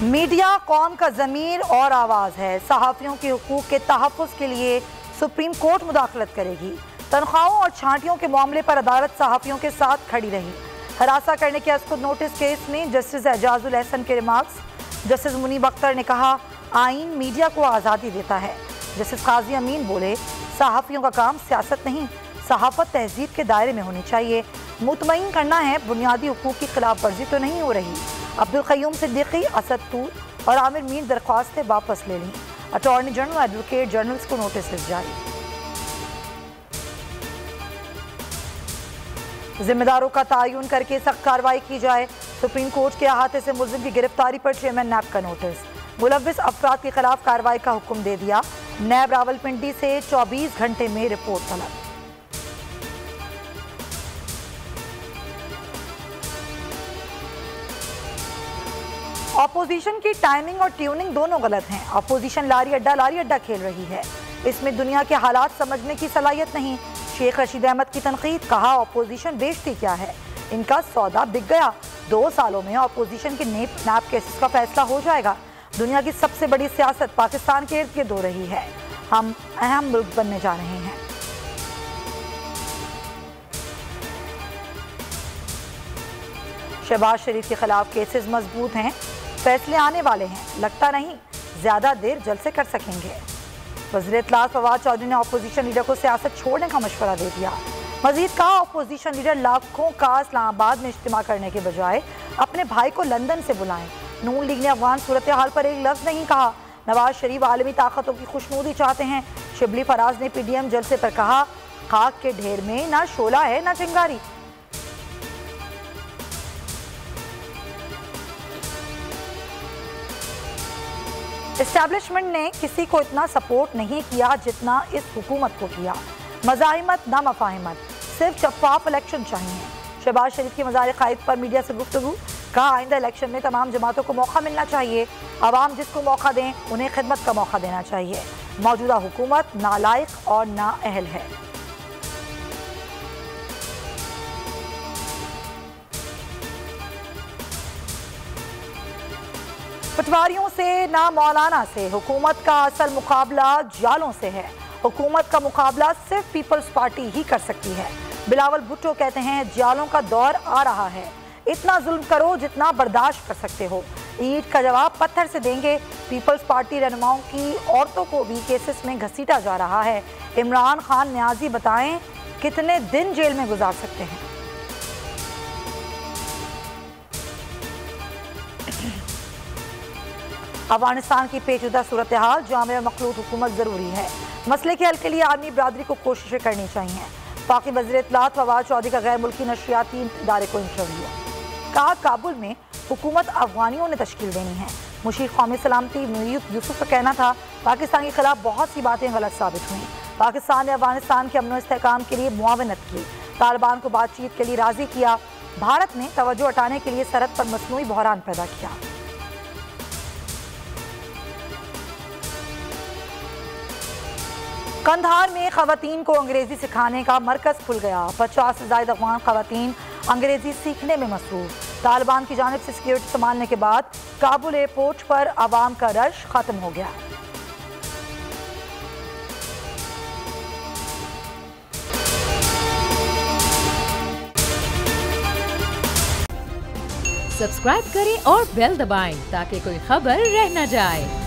Media कौम का ज़मीर और आवाज़ है। सहाफ़ियों के हुकूक के तहफ़्फ़ुज़ के लिए सुप्रीम कोर्ट मुदाखलत करेगी। तनख्वाहों और छांटियों के मामले पर अदालत सहाफ़ियों के साथ खड़ी रही। हरासा करने के अस्कुद नोटिस केस में जस्टिस एजाजुल एहसन के रिमार्क्स। जस्टिस मुनीब अख्तर ने कहा, आइन मीडिया को आज़ादी देता है। जस्टिस काजी अमीन बोले, सहाफ़ियों का काम सियासत नहीं, सहाफ़त तहजीब के दायरे में होनी चाहिए। मुतमईन करना है बुनियादी हुकूक की खिलाफ वर्जी तो नहीं हो रही। अब्दुल क़य्यूम सिद्दीकी, असद तूर और आमिर मीर दरख्वास्तें वापस ले लीं। अटॉर्नी जनरल एडवोकेट जनरल्स को नोटिस जारी। जिम्मेदारों का तयन करके सख्त कार्रवाई की जाए। सुप्रीम कोर्ट के अहाते से मुल्जिम की गिरफ्तारी पर चेयरमैन नैब का नोटिस। मुलव्विस अफराद के खिलाफ कार्रवाई का हुक्म दे दिया। नैब रावलपिंडी से 24 घंटे में रिपोर्ट तलब। अपोजिशन की टाइमिंग और ट्यूनिंग दोनों गलत हैं। अपोजिशन लारी अड्डा खेल रही है। इसमें दुनिया के हालात समझने की सलाहियत नहीं। शेख रशीद अहमद की तनकीद, कहा अपोजिशन बेचती क्या है, इनका सौदा बिक गया। 2 सालों में अपोजिशन के नैब केसेस का फैसला हो जाएगा। दुनिया की सबसे बड़ी सियासत पाकिस्तान के इर्द गिर्द हो रही है। हम अहम मुल्क बनने जा रहे हैं। शहबाज शरीफ के खिलाफ केसेस मजबूत हैं, फैसले आने वाले हैं। लगता नहीं ज्यादा देर जलसे कर सकेंगे। वज़ीर इत्तलात फवाद चौधरी ने अपोजिशन लीडर को सियासत छोड़ने का मशवरा दे दिया। मजीद कहा, अपोजिशन लीडर लाखों का इस्लामाबाद में इज्तिमा करने के बजाय अपने भाई को लंदन से बुलाएं। नून लीग ने अफगान सूरत हाल पर एक लफ्ज़ नहीं कहा। नवाज शरीफ आलमी ताकतों की खुशनुदी चाहते हैं। शिबली फराज ने PDM जलसे पर कहा, खाक के ढेर में ना शोला है ना चिंगारी। एस्टैब्लिशमेंट ने किसी को इतना सपोर्ट नहीं किया जितना इस हुकूमत को किया। मज़ाहिमत ना मफाहिमत, सिर्फ शफाफ इलेक्शन चाहिए। शहबाज शरीफ की मज़ार क़ाइद पर मीडिया से गुफ्तगू, कहा आइंदा इलेक्शन में तमाम जमातों को मौका मिलना चाहिए। अवाम जिसको मौका दें उन्हें खिदमत का मौका देना चाहिए। मौजूदा हुकूमत नालायक और नाअहल है। पटवारियों से ना मौलाना से, हुकूमत का असल मुकाबला जालों से है। हुकूमत का मुकाबला सिर्फ पीपल्स पार्टी ही कर सकती है। बिलावल भुट्टो कहते हैं, जालों का दौर आ रहा है। इतना जुल्म करो जितना बर्दाश्त कर सकते हो। ईंट का जवाब पत्थर से देंगे। पीपल्स पार्टी रहनुमाओं की औरतों को भी केसेस में घसीटा जा रहा है। इमरान खान न्याजी, बताएं कितने दिन जेल में गुजार सकते हैं। अफगानिस्तान की पेचीदा सूरत हाल, जामे मखलूत हुकूमत ज़रूरी है। मसले के हल के लिए आर्मी बरादरी को कोशिशें करनी चाहिए। पाक वज़ीर इत्तलात फवाद चौधरी का गैर मुल्की नशरियाती इदारे को इंटरव्यू, कहा काबुल में हुकूमत अफगानियों ने तश्कील देनी है। मुशीर कौमी सलामती यूसुफ का कहना था, पाकिस्तान के खिलाफ बहुत सी बातें गलत साबित हुई। पाकिस्तान ने अफगानिस्तान के अमन इस्तेहकाम के लिए मुआवनत की। तालिबान को बातचीत के लिए राजी किया। भारत ने तवज्जो हटाने के लिए सरहद पर मसनूई बहरान पैदा किया। कंधार में खवातीन को अंग्रेजी सिखाने का मरकज खुल गया। 50 से ज़ायद अफगान खवातीन अंग्रेजी सीखने में मसरूफ। तालिबान की जानिब से सिक्योरिटी संभालने के बाद काबुल एयरपोर्ट पर आवाम का रश खत्म हो गया। सब्सक्राइब करें और बेल दबाएं ताकि कोई खबर रह न जाए।